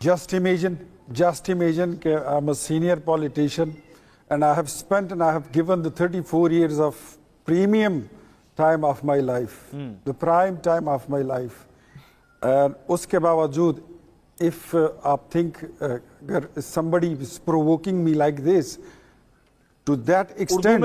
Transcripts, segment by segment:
Just imagine that I'm a senior politician and I have spent and I have given the 34 years of premium time of my life, the prime time of my life. And uske bawajood, if I think somebody is provoking me like this, to that extent,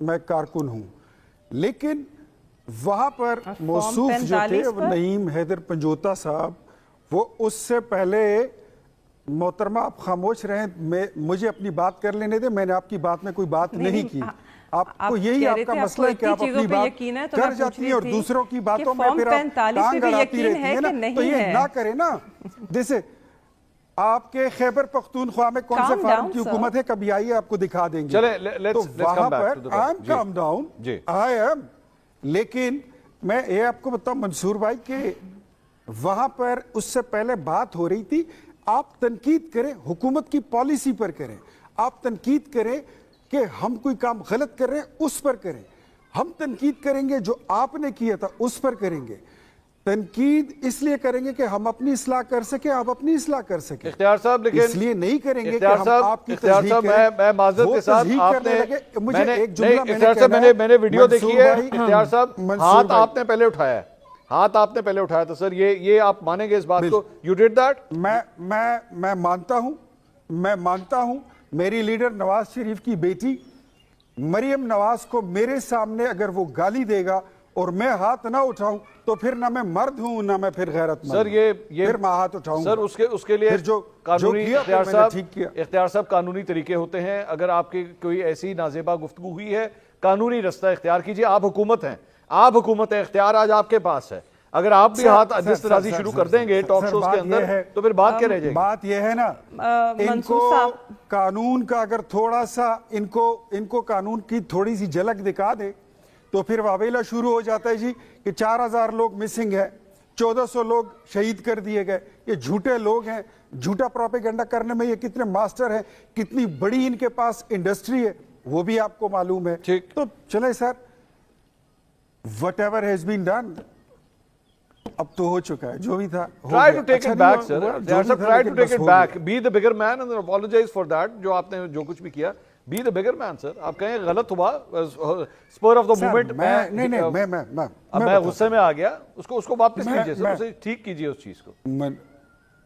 میں کارکن ہوں، لیکن وہاں پر موصوف جو تھے وہ نعیم حیدر پنجوتا صاحب، وہ اس سے پہلے محترمہ آپ خاموش رہیں، مجھے اپنی بات کر لینے دیں، میں نے آپ کی بات میں کوئی بات نہیں کی. آپ کو یہی آپ کا مسئلہ ہے کہ آپ اپنی بات کر جاتی ہیں اور دوسروں کی باتوں میں پھر آپ ٹانگ اڑاتی رہتی ہیں نا. تو یہ نہ کریں نا. جیسے آپ کے خیبر پختونخوا میں کون سے فارم کی حکومت ہے، کبھی آئیے آپ کو دکھا دیں گے. تو وہاں پر I am calm down, I am. لیکن میں یہ آپ کو بتاؤں منصور بھائی کہ وہاں پر اس سے پہلے بات ہو رہی تھی، آپ تنقید کریں حکومت کی پالیسی پر کریں، آپ تنقید کریں کہ ہم کوئی کام غلط کر رہے ہیں اس پر کریں. ہم تنقید کریں گے جو آپ نے کیا تھا اس پر کریں گے. تنقید اس لیے کریں گے کہ ہم اپنی اصلاح کر سکیں، آپ اپنی اصلاح کر سکیں. اختیار صاحب لیکن اس لیے نہیں کریں گے کہ ہم آپ کی تصحیح کریں. میں معذرت کے ساتھ آپ نے مجھے ایک جملہ میں نے ویڈیو دیکھی ہے. اختیار صاحب ہاتھ آپ نے پہلے اٹھایا ہے، ہاتھ آپ نے پہلے اٹھایا تھا سر، یہ آپ مانیں گے اس بات کو؟ You did that. میں مانتا ہوں میری لیڈر نواز شریف کی بیٹی مریم نواز کو میرے سامنے اگر وہ گالی دے گا اور میں ہاتھ نہ اٹھاؤں تو پھر نہ میں مرد ہوں نہ میں پھر غیرت مند. سر یہ پھر میں ہاتھ اٹھاؤں سر اس کے لیے قانونی اختیار صاحب قانونی طریقے ہوتے ہیں. اگر آپ کی کوئی ایسی نازیبہ گفتگو ہوئی ہے، قانونی رستہ اختیار کیجئے. آپ حکومت ہیں، اختیار آج آپ کے پاس ہے. اگر آپ بھی ہاتھ دست رازی شروع کر دیں گے ٹاک شوز کے اندر تو پھر بات کیا رہ جائے گی؟ بات یہ ہے نا، ان کو قانون کا اگر تھوڑا سا ان کو قانون کی تھوڑی سی جھلک دکھا دے تو پھر واویلا شروع ہو جاتا ہے جی کہ 4000 لوگ مسنگ ہیں، 1400 لوگ شہید کر دیے گئے. یہ جھوٹے لوگ ہیں، جھوٹا پروپیگنڈا کرنے میں یہ کتنے ماسٹر ہیں، کتنی بڑی ان کے پاس انڈسٹری ہے وہ بھی آپ کو معلوم ہے. تو چلیں sir, whatever has been done اب تو ہو چکا ہے، جو بھی تھا. Try to take it back, sir. Try to take it back. Be the bigger man and apologize for that. جو آپ نے جو کچھ بھی کیا. Be the bigger man, sir. آپ کہیں غلط ہوا. Spur of the moment. میں غصے میں آ گیا. اس کو واپس کیجئے سر. اسے ٹھیک کیجئے اس چیز کو.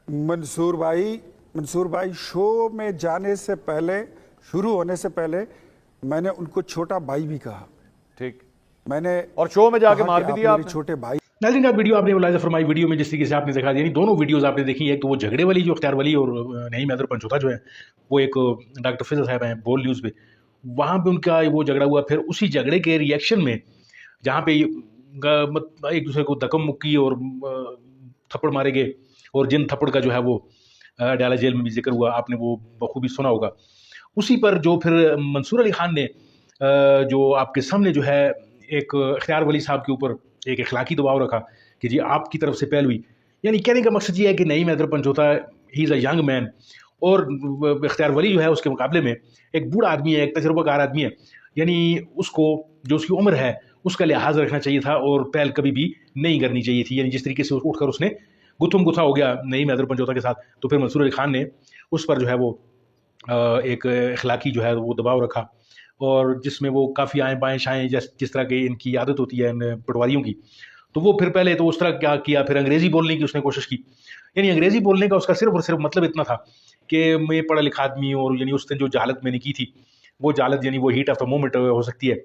منصور بھائی شو میں جانے سے پہلے، شروع ہونے سے پہلے میں نے ان کو چھوٹا بھائی بھی کہا. ٹھیک. میں نے اور شو میں جا کے مار بھی دیا آپ نے. چھوٹے بھائی. ناظرین آپ ویڈیو آپ نے ملاحظہ فرمائی، ویڈیو میں جس طریقے سے آپ نے دکھا دیا، یعنی دونوں ویڈیوز آپ نے دیکھی. ایک تو وہ جھگڑے والی جو اختیار والی اور نعیم حیدر پنجوتا جو ہے وہ ایک ڈاکٹر فضل صاحب ہیں بول نیوز پہ، وہاں پہ ان کا وہ جھگڑا ہوا. پھر اسی جھگڑے کے ریئیکشن میں جہاں پہ ایک دوسرے کو دکم مکی اور تھپڑ مارے گئے، اور جن تھپڑ کا جو ہے وہ ڈالا جیل میں بھی ذکر ہوا، آپ نے وہ بخوبی سنا ہوگا. اسی پر جو پھر منصور علی خان نے جو آپ کے سامنے جو ہے ایک اختیار ولی صاحب کے اوپر ایک اخلاقی دباؤ رکھا کہ جی آپ کی طرف سے پہل ہوئی. یعنی کہنے کا مقصد یہ ہے کہ نعیم حیدر پنجوتا ہی از اے ینگ مین، اور اختیار ولی جو ہے اس کے مقابلے میں ایک بوڑھا آدمی ہے، ایک تجربہ کار آدمی ہے. یعنی اس کو جو اس کی عمر ہے اس کا لحاظ رکھنا چاہیے تھا اور پہل کبھی بھی نہیں کرنی چاہیے تھی. یعنی جس طریقے سے اٹھ کر اس نے گتھم گتھا ہو گیا نعیم حیدر پنجوتا کے ساتھ، تو پھر منصور علی خان نے اس پر جو ہے وہ ایک اخلاقی جو ہے وہ دباؤ رکھا، اور جس میں وہ کافی آئیں بائیں شائیں جس طرح کی ان کی عادت ہوتی ہے ان پٹواریوں کی. تو وہ پھر پہلے تو اس طرح کیا کیا، پھر انگریزی بولنے کی اس نے کوشش کی. یعنی انگریزی بولنے کا اس کا صرف اور صرف مطلب اتنا تھا کہ میں پڑھا لکھا آدمی، اور یعنی اس نے جو جہالت میں نے کی تھی وہ جہالت یعنی وہ ہیٹ آف دا مومنٹ ہو سکتی ہے،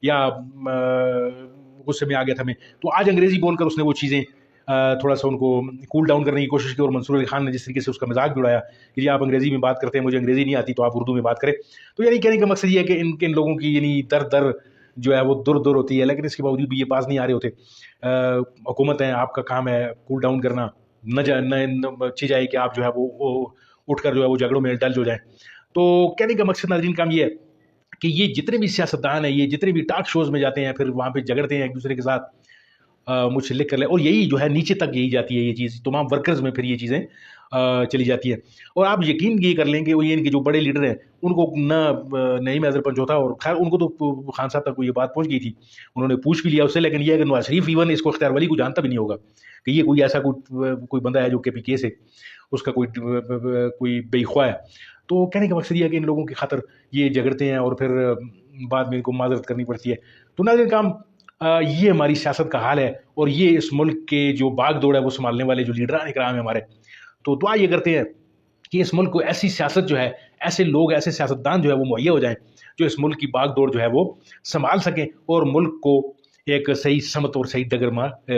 یا غصے میں آ گیا تھا میں. تو آج انگریزی بول کر اس نے وہ چیزیں تھوڑا سا ان کو کول ڈاؤن کرنے کی کوشش کی. اور منصور علی خان نے جس طریقے سے اس کا مذاق بھی اڑایا کہ جی آپ انگریزی میں بات کرتے ہیں، مجھے انگریزی نہیں آتی تو آپ اردو میں بات کریں. تو یعنی کہنے کا مقصد یہ ہے کہ ان لوگوں کی یعنی در جو ہے وہ دور ہوتی ہے، لیکن اس کے باوجود بھی یہ باز نہیں آ رہے ہوتے. حکومت ہے، آپ کا کام ہے کول ڈاؤن کرنا، نہ اچھی جائے کہ آپ جو ہے وہ اٹھ کر جو ہے وہ جھگڑوں میں ڈل جو جائیں. تو کہنے کا مقصد ناظرین کام یہ ہے کہ یہ جتنے بھی سیاستدان ہیں، یہ جتنے بھی ٹاک شوز میں جاتے ہیں، پھر وہاں پہ جھگڑتے ہیں ایک دوسرے کے ساتھ، مجھ سے لکھ کر لیں، اور یہی جو ہے نیچے تک یہی جاتی ہے یہ چیز، تمام ورکرز میں پھر یہ چیزیں چلی جاتی ہیں. اور آپ یقین یہ کر لیں کہ وہ یہ ان کے جو بڑے لیڈر ہیں ان کو نہ نعیم حیدر پنجوتا، اور خیر ان کو تو خان صاحب تک یہ بات پہنچ گئی تھی، انہوں نے پوچھ بھی لیا اس سے، لیکن یہ ہے کہ نواز شریف ایون اس کو اختیار ولی کو جانتا بھی نہیں ہوگا کہ یہ کوئی ایسا کوئی بندہ ہے جو کے پی کے سے اس کا کوئی بے خواہ ہے. تو کہنے کا مقصد یہ ہے کہ ان لوگوں کی خاطر یہ جھگڑتے ہیں اور پھر بعد میں ان کو معذرت کرنی پڑتی ہے. تو ناظرین کام یہ ہماری سیاست کا حال ہے، اور یہ اس ملک کے جو باغ دوڑ ہے وہ سنبھالنے والے جو لیڈران اکرام ہیں ہمارے. تو دعا یہ کرتے ہیں کہ اس ملک کو ایسی سیاست جو ہے، ایسے لوگ، ایسے سیاستدان جو ہے وہ مہیا ہو جائیں جو اس ملک کی باغ دوڑ جو ہے وہ سنبھال سکیں اور ملک کو ایک صحیح سمت اور صحیح ڈگر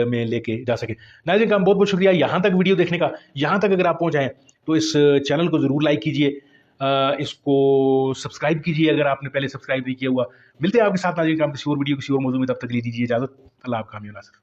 میں لے کے جا سکیں. ناظرین کا بہت بہت شکریہ یہاں تک ویڈیو دیکھنے کا. یہاں تک اگر آپ پہنچ جائیں تو اس چینل کو ضرور لائک کیجئے, اس کو سبسکرائب کیجئے اگر آپ نے پہلے سبسکرائب نہیں کیا ہوا. ملتے ہیں آپ کے ساتھ ناظرین کرام کسی اور ویڈیو کسی اور موضوع میں, تب تک لیجیے اجازت. اللہ آپ کا حامی و ناصر.